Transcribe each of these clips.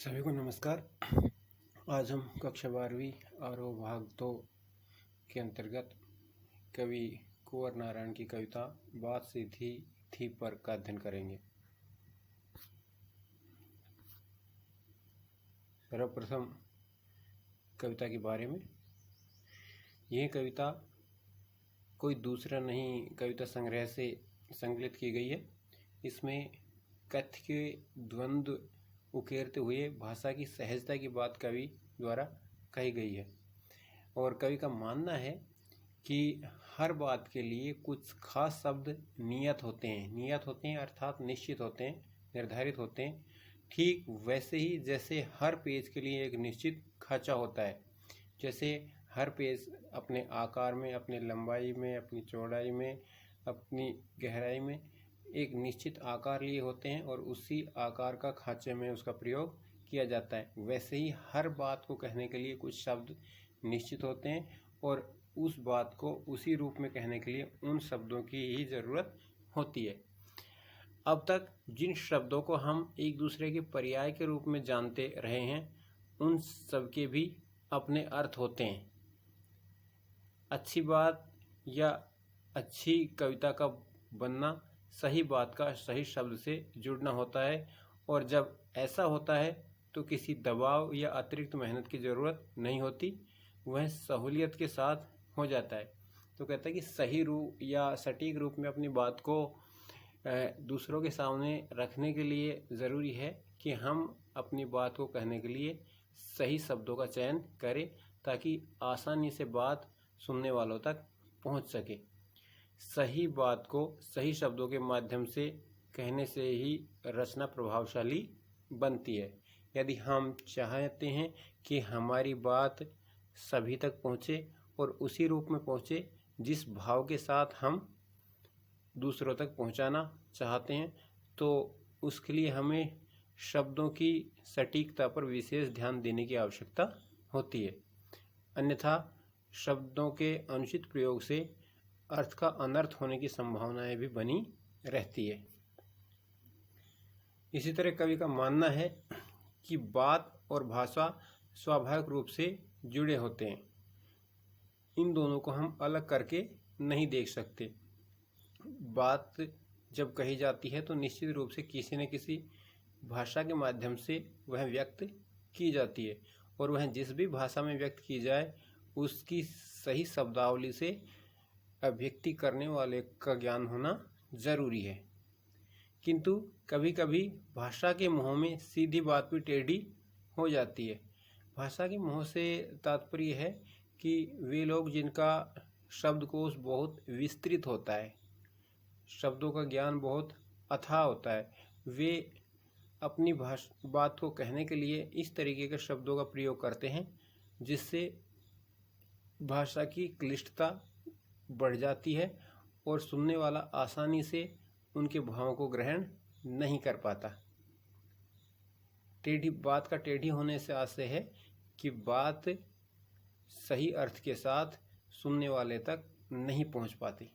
सभी को नमस्कार। आज हम कक्षा 12वीं आरोह भाग 2 के अंतर्गत कवि कुंवर नारायण की कविता बात सीधी थी पर का अध्ययन करेंगे। सर्वप्रथम कविता के बारे में। यह कविता कोई दूसरा नहीं कविता संग्रह से संकलित की गई है। इसमें कथ्य के द्वंद्व उकेरते हुए भाषा की सहजता की बात कवि द्वारा कही गई है और कवि का मानना है कि हर बात के लिए कुछ खास शब्द नियत होते हैं अर्थात निश्चित होते हैं, निर्धारित होते हैं। ठीक वैसे ही जैसे हर पेज के लिए एक निश्चित खांचा होता है, जैसे हर पेज अपने आकार में, अपने लंबाई में, अपनी चौड़ाई में, अपनी गहराई में एक निश्चित आकार लिए होते हैं और उसी आकार का खांचे में उसका प्रयोग किया जाता है, वैसे ही हर बात को कहने के लिए कुछ शब्द निश्चित होते हैं और उस बात को उसी रूप में कहने के लिए उन शब्दों की ही ज़रूरत होती है। अब तक जिन शब्दों को हम एक दूसरे के पर्याय के रूप में जानते रहे हैं, उन सब के भी अपने अर्थ होते हैं। अच्छी बात या अच्छी कविता का बनना सही बात का सही शब्द से जुड़ना होता है और जब ऐसा होता है तो किसी दबाव या अतिरिक्त मेहनत की ज़रूरत नहीं होती, वह सहूलियत के साथ हो जाता है। तो कहता है कि सही रूप या सटीक रूप में अपनी बात को दूसरों के सामने रखने के लिए ज़रूरी है कि हम अपनी बात को कहने के लिए सही शब्दों का चयन करें ताकि आसानी से बात सुनने वालों तक पहुंच सके। सही बात को सही शब्दों के माध्यम से कहने से ही रचना प्रभावशाली बनती है। यदि हम चाहते हैं कि हमारी बात सभी तक पहुँचे और उसी रूप में पहुँचे जिस भाव के साथ हम दूसरों तक पहुँचाना चाहते हैं, तो उसके लिए हमें शब्दों की सटीकता पर विशेष ध्यान देने की आवश्यकता होती है। अन्यथा शब्दों के अनुचित प्रयोग से अर्थ का अनर्थ होने की संभावनाएं भी बनी रहती है। इसी तरह कवि का मानना है कि बात और भाषा स्वाभाविक रूप से जुड़े होते हैं, इन दोनों को हम अलग करके नहीं देख सकते। बात जब कही जाती है तो निश्चित रूप से किसी न किसी भाषा के माध्यम से वह व्यक्त की जाती है और वह जिस भी भाषा में व्यक्त की जाए उसकी सही शब्दावली से अभिव्यक्ति करने वाले का ज्ञान होना जरूरी है। किंतु कभी कभी भाषा के मोह में सीधी बात भी टेढ़ी हो जाती है। भाषा के मोह से तात्पर्य है कि वे लोग जिनका शब्दकोश बहुत विस्तृत होता है, शब्दों का ज्ञान बहुत अथाह होता है, वे अपनी बात को कहने के लिए इस तरीके के शब्दों का प्रयोग करते हैं जिससे भाषा की क्लिष्टता बढ़ जाती है और सुनने वाला आसानी से उनके भावों को ग्रहण नहीं कर पाता। टेढ़ी बात का टेढ़ी होने से आशय है कि बात सही अर्थ के साथ सुनने वाले तक नहीं पहुंच पाती।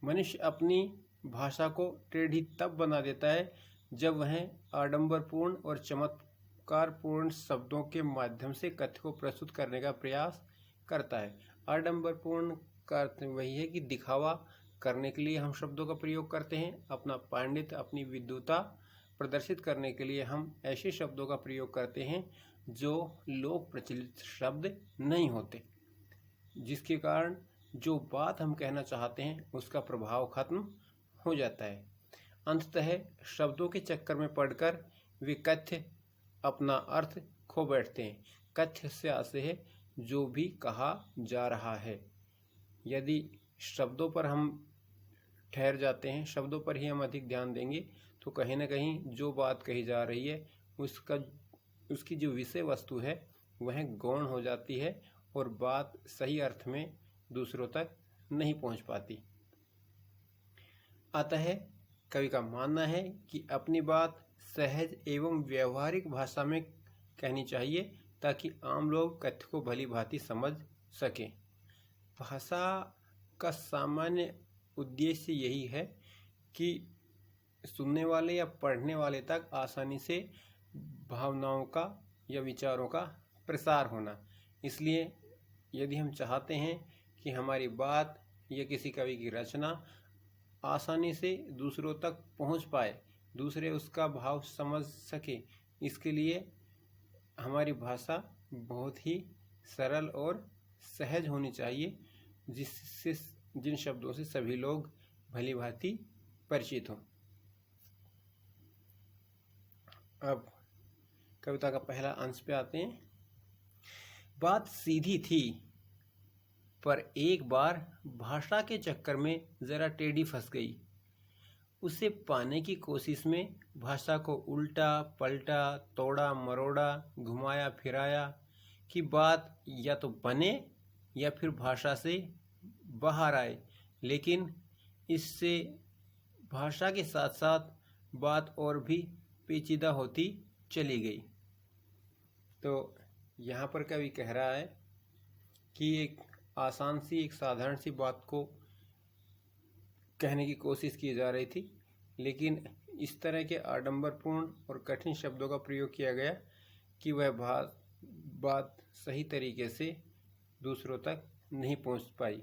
मनुष्य अपनी भाषा को टेढ़ी तब बना देता है जब वह आडंबरपूर्ण और चमत्कारपूर्ण शब्दों के माध्यम से कथ्य को प्रस्तुत करने का प्रयास करता है। आडंबरपूर्ण का अर्थ वही है कि दिखावा करने के लिए हम शब्दों का प्रयोग करते हैं, अपना पांडित्य, अपनी विद्वता प्रदर्शित करने के लिए हम ऐसे शब्दों का प्रयोग करते हैं जो लोक प्रचलित शब्द नहीं होते, जिसके कारण जो बात हम कहना चाहते हैं उसका प्रभाव खत्म हो जाता है। अंततः शब्दों के चक्कर में पड़कर वे कथ्य अपना अर्थ खो बैठते हैं। कथ्य से आशय है जो भी कहा जा रहा है। यदि शब्दों पर हम ठहर जाते हैं, शब्दों पर ही हम अधिक ध्यान देंगे, तो कहीं ना कहीं जो बात कही जा रही है उसकी जो विषय वस्तु है वह गौण हो जाती है और बात सही अर्थ में दूसरों तक नहीं पहुंच पाती। अतः कवि का मानना है कि अपनी बात सहज एवं व्यवहारिक भाषा में कहनी चाहिए ताकि आम लोग कथ्य को भली भांति समझ सकें। भाषा का सामान्य उद्देश्य यही है कि सुनने वाले या पढ़ने वाले तक आसानी से भावनाओं का या विचारों का प्रसार होना। इसलिए यदि हम चाहते हैं कि हमारी बात या किसी कवि की रचना आसानी से दूसरों तक पहुंच पाए, दूसरे उसका भाव समझ सके, इसके लिए हमारी भाषा बहुत ही सरल और सहज होनी चाहिए, जिससे जिन शब्दों से सभी लोग भली भांति परिचित हों। अब कविता का पहला अंश पे आते हैं। बात सीधी थी, पर एक बार भाषा के चक्कर में जरा टेढ़ी फंस गई। उसे पाने की कोशिश में भाषा को उल्टा पलटा, तोड़ा मरोड़ा, घुमाया फिराया कि बात या तो बने या फिर भाषा से बाहर आए, लेकिन इससे भाषा के साथ साथ बात और भी पेचीदा होती चली गई। तो यहाँ पर कवि कह रहा है कि एक आसान सी, एक साधारण सी बात को कहने की कोशिश की जा रही थी, लेकिन इस तरह के आडंबरपूर्ण और कठिन शब्दों का प्रयोग किया गया कि वह बात सही तरीके से दूसरों तक नहीं पहुंच पाई।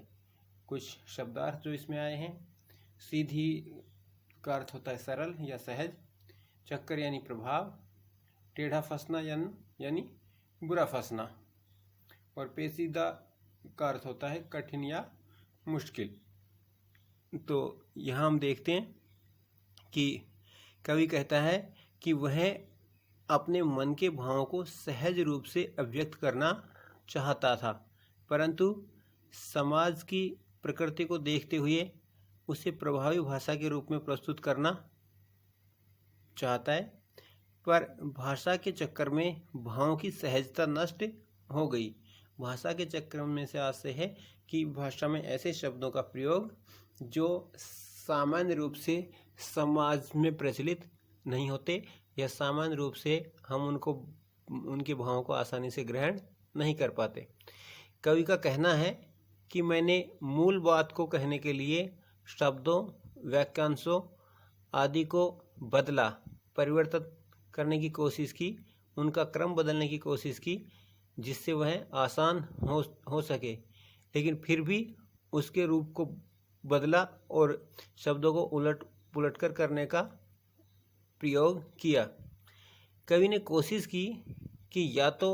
कुछ शब्दार्थ जो इसमें आए हैं, सीधी का अर्थ होता है सरल या सहज, चक्कर यानी प्रभाव, टेढ़ा फंसना यानी बुरा फंसना, और पेचीदा का अर्थ होता है कठिन या मुश्किल। तो यहाँ हम देखते हैं कि कवि कहता है कि वह अपने मन के भावों को सहज रूप से अभिव्यक्त करना चाहता था, परंतु समाज की प्रकृति को देखते हुए उसे प्रभावी भाषा के रूप में प्रस्तुत करना चाहता है, पर भाषा के चक्कर में भावों की सहजता नष्ट हो गई। भाषा के चक्कर में से आशय है कि भाषा में ऐसे शब्दों का प्रयोग जो सामान्य रूप से समाज में प्रचलित नहीं होते, या सामान्य रूप से हम उनके भावों को आसानी से ग्रहण नहीं कर पाते। कवि का कहना है कि मैंने मूल बात को कहने के लिए शब्दों, वाक्यांशों आदि को बदला, परिवर्तित करने की कोशिश की, उनका क्रम बदलने की कोशिश की, जिससे वह आसान हो सके, लेकिन फिर भी उसके रूप को बदला और शब्दों को उलट पुलट कर करने का प्रयोग किया। कवि ने कोशिश की कि या तो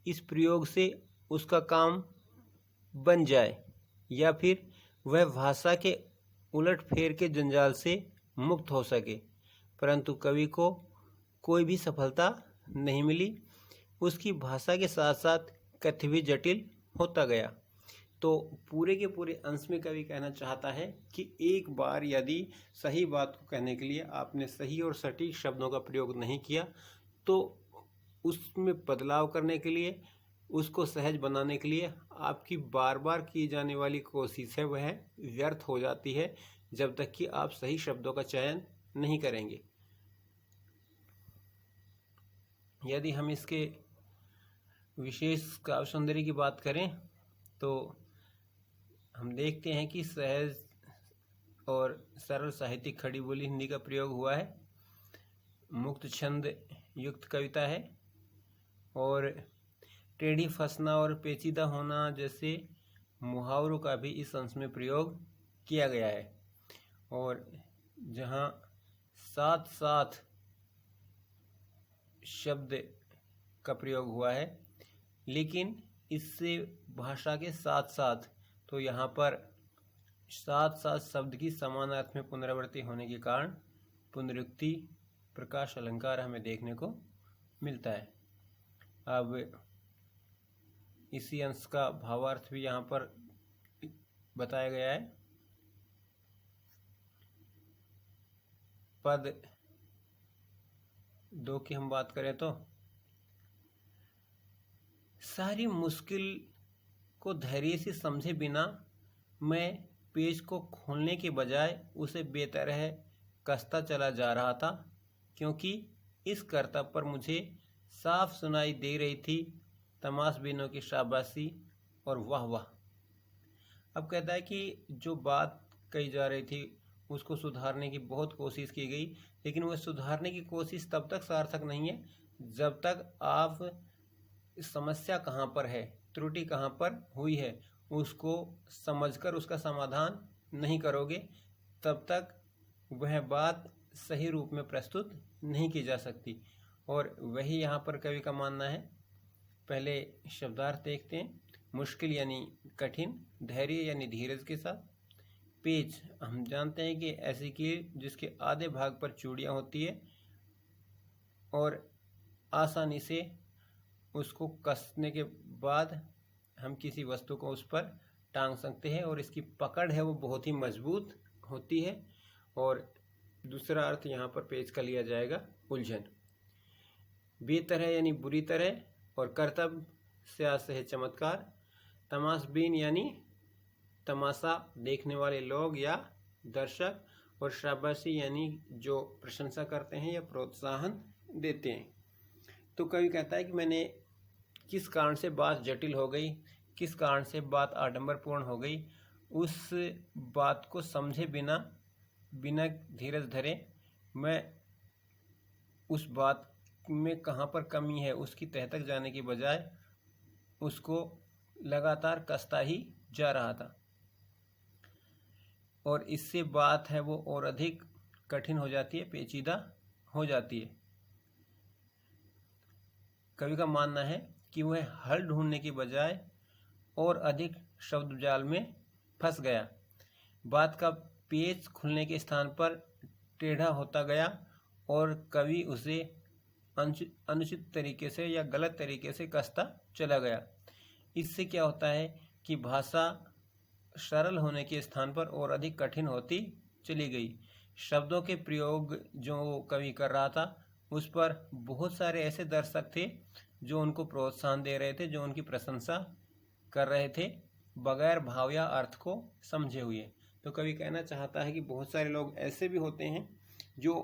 इस प्रयोग से उसका काम बन जाए या फिर वह भाषा के उलट फेर के जंजाल से मुक्त हो सके, परंतु कवि को कोई भी सफलता नहीं मिली। उसकी भाषा के साथ साथ कथ्य भी जटिल होता गया। तो पूरे के पूरे अंश में कवि कहना चाहता है कि एक बार यदि सही बात को कहने के लिए आपने सही और सटीक शब्दों का प्रयोग नहीं किया, तो उसमें बदलाव करने के लिए, उसको सहज बनाने के लिए आपकी बार बार की जाने वाली कोशिश है वह व्यर्थ हो जाती है, जब तक कि आप सही शब्दों का चयन नहीं करेंगे। यदि हम इसके विशेष काव्य सौंदर्य की बात करें तो हम देखते हैं कि सहज और सरल साहित्यिक खड़ी बोली हिंदी का प्रयोग हुआ है, मुक्त छंद युक्त कविता है, और टेढ़ी फंसना और पेचीदा होना जैसे मुहावरों का भी इस अंश में प्रयोग किया गया है। और जहाँ साथ साथ शब्द का प्रयोग हुआ है, लेकिन इससे भाषा के साथ साथ, तो यहाँ पर साथ साथ शब्द की समान अर्थ में पुनरावृत्ति होने के कारण पुनरुक्ति, प्रकाश अलंकार हमें देखने को मिलता है। अब इसी अंश का भावार्थ भी यहाँ पर बताया गया है। पद 2 की हम बात करें तो सारी मुश्किल को धैर्य से समझे बिना मैं पेज को खोलने के बजाय उसे बेतरह कसता चला जा रहा था, क्योंकि इस कर्तव्य पर मुझे साफ सुनाई दे रही थी तमाशबीनों की शाबाशी और वाह वाह। अब कहता है कि जो बात कही जा रही थी उसको सुधारने की बहुत कोशिश की गई, लेकिन वह सुधारने की कोशिश तब तक सार्थक नहीं है जब तक आप समस्या कहाँ पर है, त्रुटि कहाँ पर हुई है, उसको समझकर उसका समाधान नहीं करोगे, तब तक वह बात सही रूप में प्रस्तुत नहीं की जा सकती। और वही यहाँ पर कवि का मानना है। पहले शब्दार्थ देखते हैं। मुश्किल यानी कठिन, धैर्य यानी धीरज के साथ। पेच हम जानते हैं कि ऐसी कील जिसके आधे भाग पर चूड़ियाँ होती है और आसानी से उसको कसने के बाद हम किसी वस्तु को उस पर टांग सकते हैं और इसकी पकड़ है वो बहुत ही मजबूत होती है। और दूसरा अर्थ यहाँ पर पेच का लिया जाएगा उलझन। बेतरह यानी बुरी तरह और कर्तव्य से है चमत्कार। तमाशबीन यानी तमाशा देखने वाले लोग या दर्शक। और शाबाशी यानी जो प्रशंसा करते हैं या प्रोत्साहन देते हैं। तो कवि कहता है कि मैंने किस कारण से बात जटिल हो गई, किस कारण से बात आडंबरपूर्ण हो गई, उस बात को समझे बिना धीरज धरे मैं उस बात में कहाँ पर कमी है उसकी तह तक जाने की बजाय उसको लगातार कसता ही जा रहा था, और इससे बात है वो और अधिक कठिन हो जाती है, पेचीदा हो जाती है। कवि का मानना है कि वह हल ढूंढने की बजाय और अधिक शब्द जाल में फंस गया। बात का पेच खुलने के स्थान पर टेढ़ा होता गया और कवि उसे अनुचित तरीके से या गलत तरीके से कसता चला गया। इससे क्या होता है कि भाषा सरल होने के स्थान पर और अधिक कठिन होती चली गई। शब्दों के प्रयोग जो कवि कर रहा था उस पर बहुत सारे ऐसे दर्शक थे जो उनको प्रोत्साहन दे रहे थे, जो उनकी प्रशंसा कर रहे थे बगैर भाव या अर्थ को समझे हुए। तो कवि कहना चाहता है कि बहुत सारे लोग ऐसे भी होते हैं जो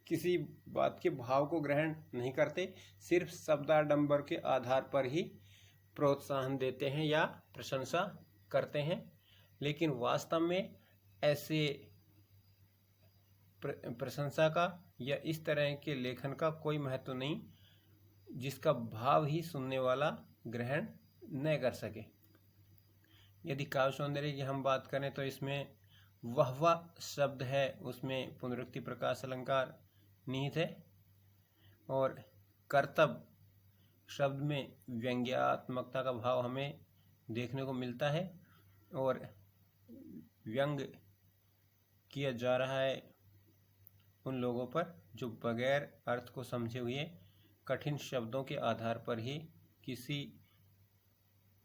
किसी बात के भाव को ग्रहण नहीं करते, सिर्फ शब्दाडंबर के आधार पर ही प्रोत्साहन देते हैं या प्रशंसा करते हैं, लेकिन वास्तव में ऐसे प्रशंसा का या इस तरह के लेखन का कोई महत्व नहीं जिसका भाव ही सुनने वाला ग्रहण न कर सके। यदि काव्य सौंदर्य की हम बात करें तो इसमें वह शब्द है उसमें पुनरुक्ति प्रकाश अलंकार निहित है, और कर्तव्य शब्द में व्यंग्यात्मकता का भाव हमें देखने को मिलता है, और व्यंग किया जा रहा है उन लोगों पर जो बगैर अर्थ को समझे हुए कठिन शब्दों के आधार पर ही किसी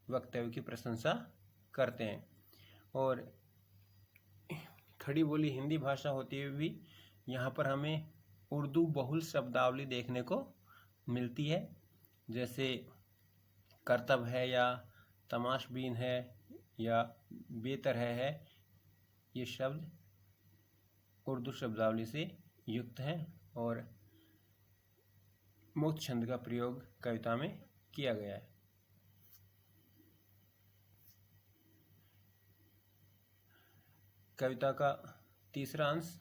वक्तव्य की प्रशंसा करते हैं। और खड़ी बोली हिंदी भाषा होती हुई भी यहाँ पर हमें उर्दू बहुल शब्दावली देखने को मिलती है, जैसे कर्तव्य है या तमाशबीन है या बेतरह है, ये शब्द उर्दू शब्दावली से युक्त हैं और मुक्त छंद का प्रयोग कविता में किया गया है। कविता का तीसरा अंश।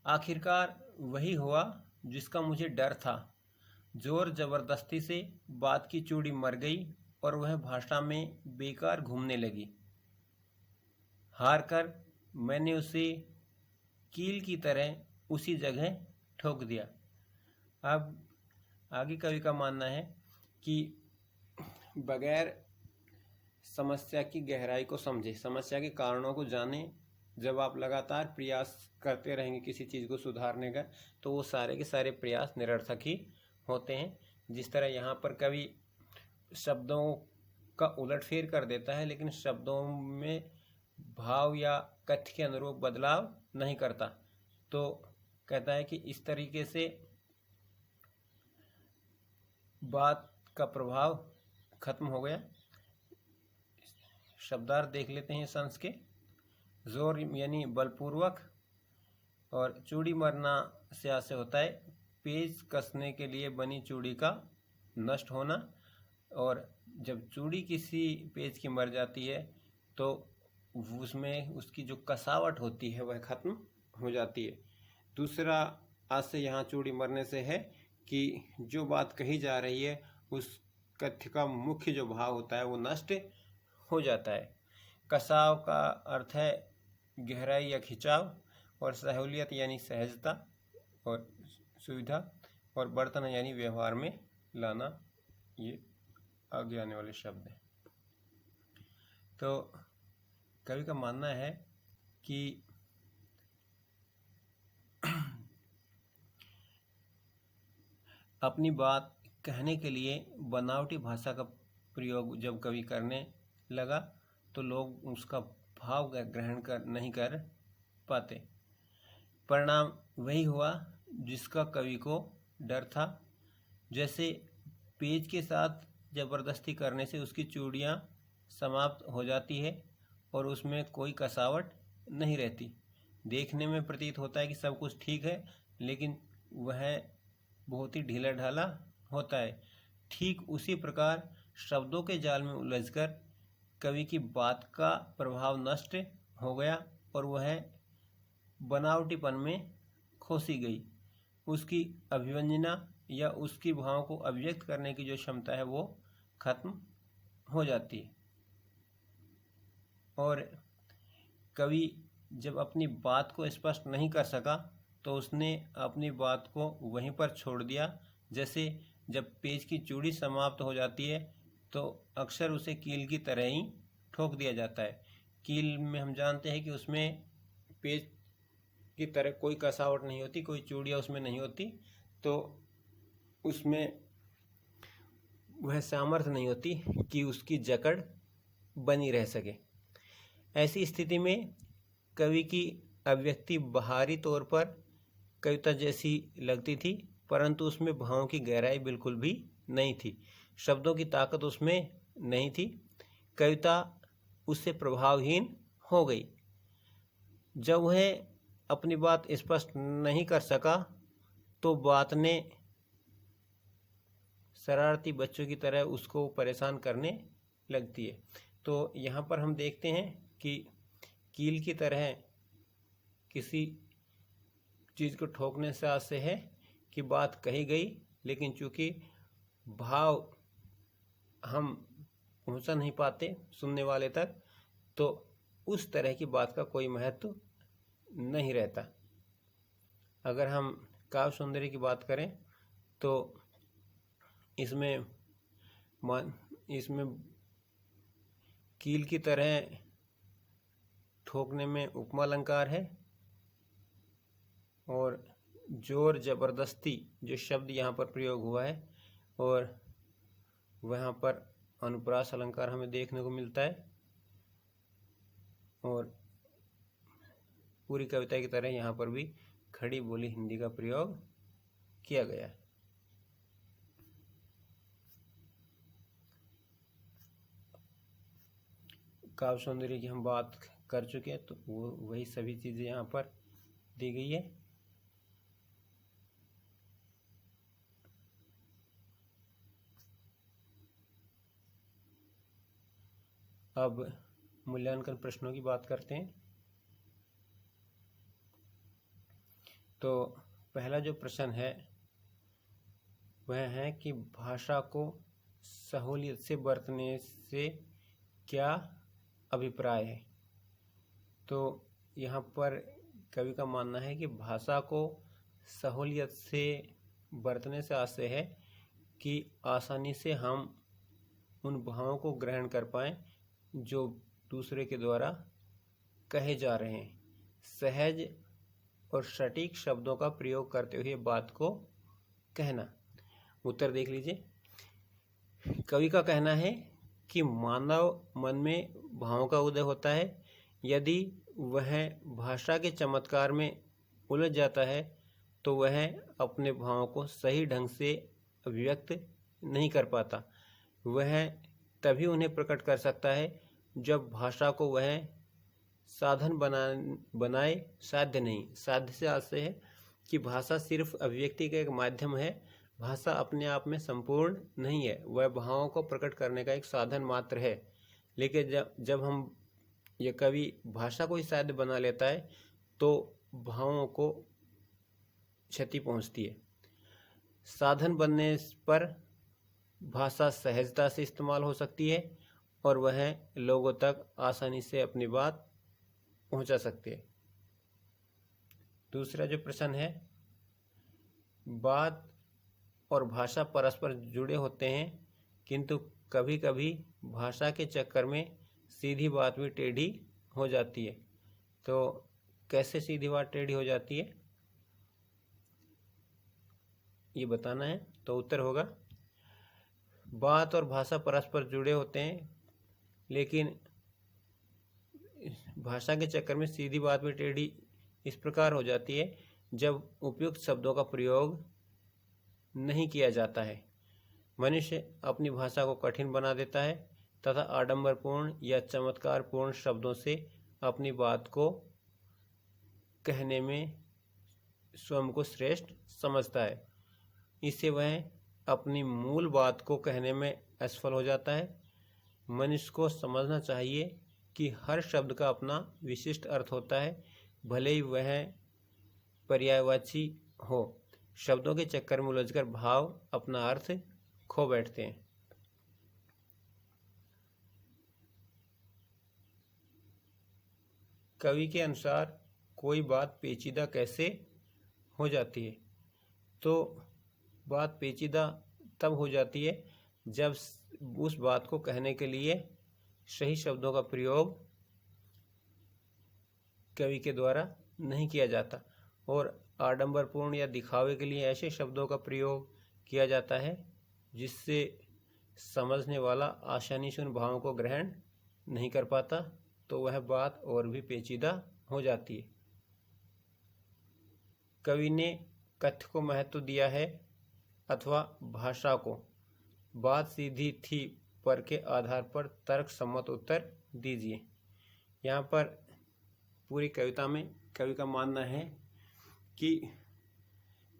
आखिरकार वही हुआ जिसका मुझे डर था, जोर जबरदस्ती से बात की चूड़ी मर गई और वह भाषा में बेकार घूमने लगी। हार कर मैंने उसे कील की तरह उसी जगह ठोक दिया। अब आगे कवि का मानना है कि बगैर समस्या की गहराई को समझे, समस्या के कारणों को जाने, जब आप लगातार प्रयास करते रहेंगे किसी चीज़ को सुधारने का, तो वो सारे के सारे प्रयास निरर्थक ही होते हैं। जिस तरह यहाँ पर कवि शब्दों का उलटफेर कर देता है लेकिन शब्दों में भाव या कथ्य के अनुरूप बदलाव नहीं करता, तो कहता है कि इस तरीके से बात का प्रभाव खत्म हो गया। शब्दार्थ देख लेते हैं संस के। जोर यानी बलपूर्वक, और चूड़ी मरना से आशय होता है पेच कसने के लिए बनी चूड़ी का नष्ट होना, और जब चूड़ी किसी पेच की मर जाती है तो उसमें उसकी जो कसावट होती है वह खत्म हो जाती है। दूसरा आशय यहाँ चूड़ी मरने से है कि जो बात कही जा रही है उस कथ्य का मुख्य जो भाव होता है वो नष्ट हो जाता है। कसाव का अर्थ है गहराई या खिंचाव, और सहूलियत यानी सहजता और सुविधा, और बर्तन यानी व्यवहार में लाना, ये आगे आने वाले शब्द हैं। तो कवि का मानना है कि अपनी बात कहने के लिए बनावटी भाषा का प्रयोग जब कवि करने लगा तो लोग उसका भाव ग्रहण नहीं कर पाते। परिणाम वही हुआ जिसका कवि को डर था। जैसे पेज के साथ जबरदस्ती करने से उसकी चूड़ियाँ समाप्त हो जाती है और उसमें कोई कसावट नहीं रहती। देखने में प्रतीत होता है कि सब कुछ ठीक है, लेकिन वह बहुत ही ढीला ढाला होता है। ठीक उसी प्रकार शब्दों के जाल में उलझकर कवि की बात का प्रभाव नष्ट हो गया और वह बनावटीपन में खोसी गई। उसकी अभिव्यंजना या उसकी भावों को अभिव्यक्त करने की जो क्षमता है वो खत्म हो जाती है। और कवि जब अपनी बात को स्पष्ट नहीं कर सका तो उसने अपनी बात को वहीं पर छोड़ दिया। जैसे जब पेज की चूड़ी समाप्त हो जाती है तो अक्सर उसे कील की तरह ही ठोक दिया जाता है। कील में हम जानते हैं कि उसमें पेज की तरह कोई कसावट नहीं होती, कोई चूड़ियाँ उसमें नहीं होती, तो उसमें वह सामर्थ्य नहीं होती कि उसकी जकड़ बनी रह सके। ऐसी स्थिति में कवि की अभिव्यक्ति बाहरी तौर पर कविता जैसी लगती थी, परंतु उसमें भावों की गहराई बिल्कुल भी नहीं थी, शब्दों की ताकत उसमें नहीं थी। कविता उससे प्रभावहीन हो गई। जब वह अपनी बात स्पष्ट नहीं कर सका तो बात ने शरारती बच्चों की तरह उसको परेशान करने लगती है। तो यहाँ पर हम देखते हैं कि कील की तरह किसी चीज़ को ठोकने से आशय है कि बात कही गई, लेकिन चूंकि भाव हम पहुंचा नहीं पाते सुनने वाले तक, तो उस तरह की बात का कोई महत्व नहीं रहता। अगर हम काव्य सौंदर्य की बात करें तो इसमें कील की तरह ठोकने में उपमा अलंकार है, और जोर जबरदस्ती जो शब्द यहाँ पर प्रयोग हुआ है, और वहाँ पर अनुप्रास अलंकार हमें देखने को मिलता है, और पूरी कविता की तरह यहाँ पर भी खड़ी बोली हिंदी का प्रयोग किया गया है। काव्य सौंदर्य की हम बात कर चुके हैं, तो वो वही सभी चीज़ें यहाँ पर दी गई है। अब मूल्यांकन प्रश्नों की बात करते हैं। तो पहला जो प्रश्न है वह है कि भाषा को सहूलियत से बरतने से क्या अभिप्राय है। तो यहाँ पर कवि का मानना है कि भाषा को सहूलियत से बरतने से आशय है कि आसानी से हम उन भावों को ग्रहण कर पाएँ जो दूसरे के द्वारा कहे जा रहे हैं। सहज और सटीक शब्दों का प्रयोग करते हुए बात को कहना। उत्तर देख लीजिए। कवि का कहना है कि मानव मन में भावों का उदय होता है। यदि वह भाषा के चमत्कार में उलझ जाता है तो वह अपने भावों को सही ढंग से अभिव्यक्त नहीं कर पाता। वह तभी उन्हें प्रकट कर सकता है जब भाषा को वह साधन बनाए। साध्य नहीं, साध्य से आशय है कि भाषा सिर्फ अभिव्यक्ति का एक माध्यम है। भाषा अपने आप में संपूर्ण नहीं है, वह भावों को प्रकट करने का एक साधन मात्र है। लेकिन जब हम या कवि भाषा को ही साध्य बना लेता है तो भावों को क्षति पहुंचती है। साधन बनने पर भाषा सहजता से इस्तेमाल हो सकती है और वह लोगों तक आसानी से अपनी बात पहुंचा सकते हैं। दूसरा जो प्रश्न है, बात और भाषा परस्पर जुड़े होते हैं किंतु कभी कभी भाषा के चक्कर में सीधी बात भी टेढ़ी हो जाती है। तो कैसे सीधी बात टेढ़ी हो जाती है ये बताना है। तो उत्तर होगा, बात और भाषा परस्पर जुड़े होते हैं लेकिन भाषा के चक्कर में सीधी बात भी टेढ़ी इस प्रकार हो जाती है जब उपयुक्त शब्दों का प्रयोग नहीं किया जाता है। मनुष्य अपनी भाषा को कठिन बना देता है तथा आडंबरपूर्ण या चमत्कारपूर्ण शब्दों से अपनी बात को कहने में स्वयं को श्रेष्ठ समझता है। इससे वह अपनी मूल बात को कहने में असफल हो जाता है। मनुष्य को समझना चाहिए कि हर शब्द का अपना विशिष्ट अर्थ होता है, भले ही वह पर्यायवाची हो। शब्दों के चक्कर में उलझकर भाव अपना अर्थ खो बैठते हैं। कवि के अनुसार कोई बात पेचीदा कैसे हो जाती है? तो बात पेचीदा तब हो जाती है जब उस बात को कहने के लिए सही शब्दों का प्रयोग कवि के द्वारा नहीं किया जाता और आडंबरपूर्ण या दिखावे के लिए ऐसे शब्दों का प्रयोग किया जाता है जिससे समझने वाला आसानी से उन भावों को ग्रहण नहीं कर पाता, तो वह बात और भी पेचीदा हो जाती है। कवि ने कथ्य को महत्व दिया है अथवा भाषा को? बात सीधी थी पर के आधार पर तर्क सम्मत उत्तर दीजिए। यहाँ पर पूरी कविता में कवि का मानना है कि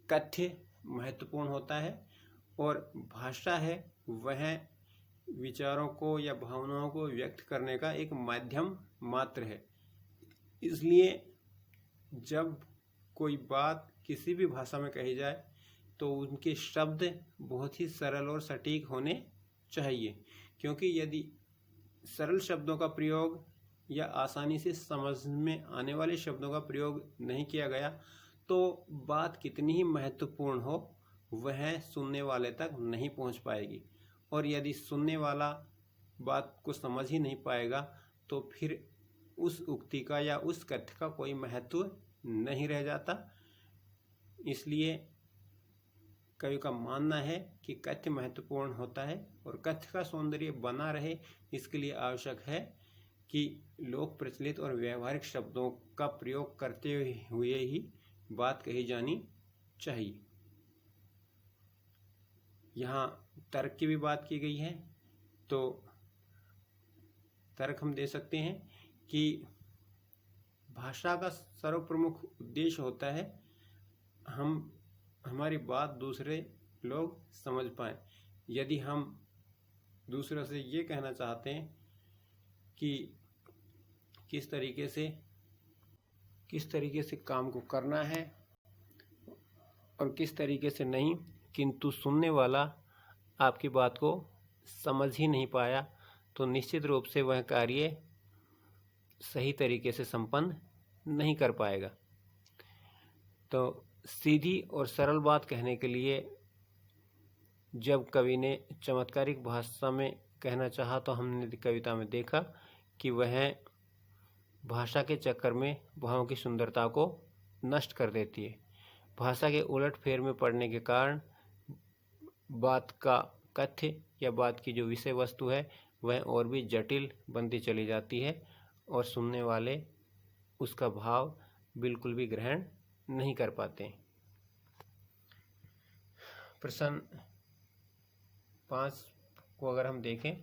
कथ्य महत्वपूर्ण होता है और भाषा है वह विचारों को या भावनाओं को व्यक्त करने का एक माध्यम मात्र है। इसलिए जब कोई बात किसी भी भाषा में कही जाए तो उनके शब्द बहुत ही सरल और सटीक होने चाहिए, क्योंकि यदि सरल शब्दों का प्रयोग या आसानी से समझ में आने वाले शब्दों का प्रयोग नहीं किया गया तो बात कितनी ही महत्वपूर्ण हो वह सुनने वाले तक नहीं पहुंच पाएगी, और यदि सुनने वाला बात को समझ ही नहीं पाएगा तो फिर उस उक्ति का या उस कथ्य का कोई महत्व नहीं रह जाता। इसलिए कवि का मानना है कि कथ्य महत्वपूर्ण होता है और कथ्य का सौंदर्य बना रहे इसके लिए आवश्यक है कि लोक प्रचलित और व्यवहारिक शब्दों का प्रयोग करते हुए ही बात कही जानी चाहिए। यहाँ तर्क की भी बात की गई है, तो तर्क हम दे सकते हैं कि भाषा का सर्वप्रमुख उद्देश्य होता है हमारी बात दूसरे लोग समझ पाएं। यदि हम दूसरों से ये कहना चाहते हैं कि किस तरीके से काम को करना है और किस तरीके से नहीं, किंतु सुनने वाला आपकी बात को समझ ही नहीं पाया तो निश्चित रूप से वह कार्य सही तरीके से संपन्न नहीं कर पाएगा। तो सीधी और सरल बात कहने के लिए जब कवि ने चमत्कारिक भाषा में कहना चाहा तो हमने कविता में देखा कि वह भाषा के चक्कर में भावों की सुंदरता को नष्ट कर देती है। भाषा के उलट फेर में पड़ने के कारण बात का कथ्य या बात की जो विषय वस्तु है वह और भी जटिल बनती चली जाती है और सुनने वाले उसका भाव बिल्कुल भी ग्रहण नहीं कर पाते। प्रश्न 5 को अगर हम देखें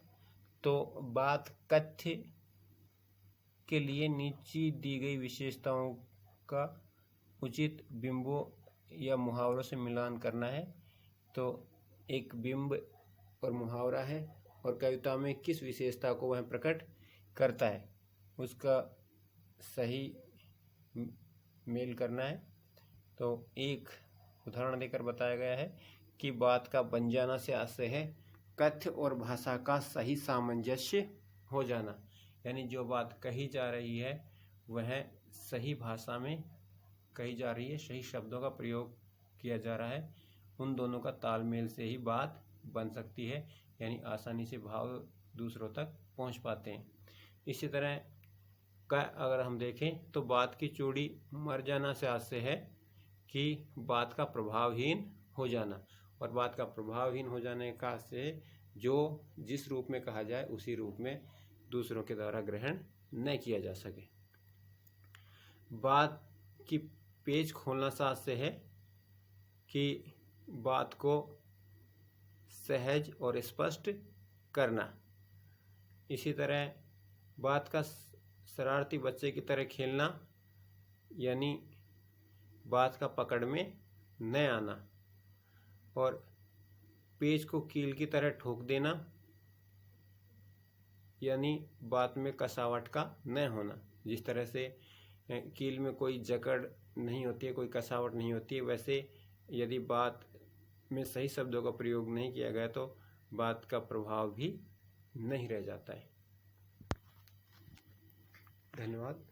तो बात कथ्य के लिए नीचे दी गई विशेषताओं का उचित बिंबों या मुहावरों से मिलान करना है। तो एक बिंब और मुहावरा है और कविता में किस विशेषता को वह प्रकट करता है उसका सही मेल करना है। तो एक उदाहरण देकर बताया गया है कि बात का बन जाना से आशय है कथ्य और भाषा का सही सामंजस्य हो जाना, यानी जो बात कही जा रही है वह सही भाषा में कही जा रही है, सही शब्दों का प्रयोग किया जा रहा है, उन दोनों का तालमेल से ही बात बन सकती है, यानी आसानी से भाव दूसरों तक पहुंच पाते हैं। इसी तरह का अगर हम देखें तो बात की चूड़ी मर जाना से आशय है कि बात का प्रभावहीन हो जाना, और बात का प्रभावहीन हो जाने का से जो जिस रूप में कहा जाए उसी रूप में दूसरों के द्वारा ग्रहण न किया जा सके। बात की पेच खोलना सा आशय है कि बात को सहज और स्पष्ट करना। इसी तरह बात का शरारती बच्चे की तरह खेलना, यानी बात का पकड़ में न आना, और पेच को कील की तरह ठोक देना, यानी बात में कसावट का न होना। जिस तरह से कील में कोई जकड़ नहीं होती है, कोई कसावट नहीं होती है, वैसे यदि बात में सही शब्दों का प्रयोग नहीं किया गया तो बात का प्रभाव भी नहीं रह जाता है। धन्यवाद।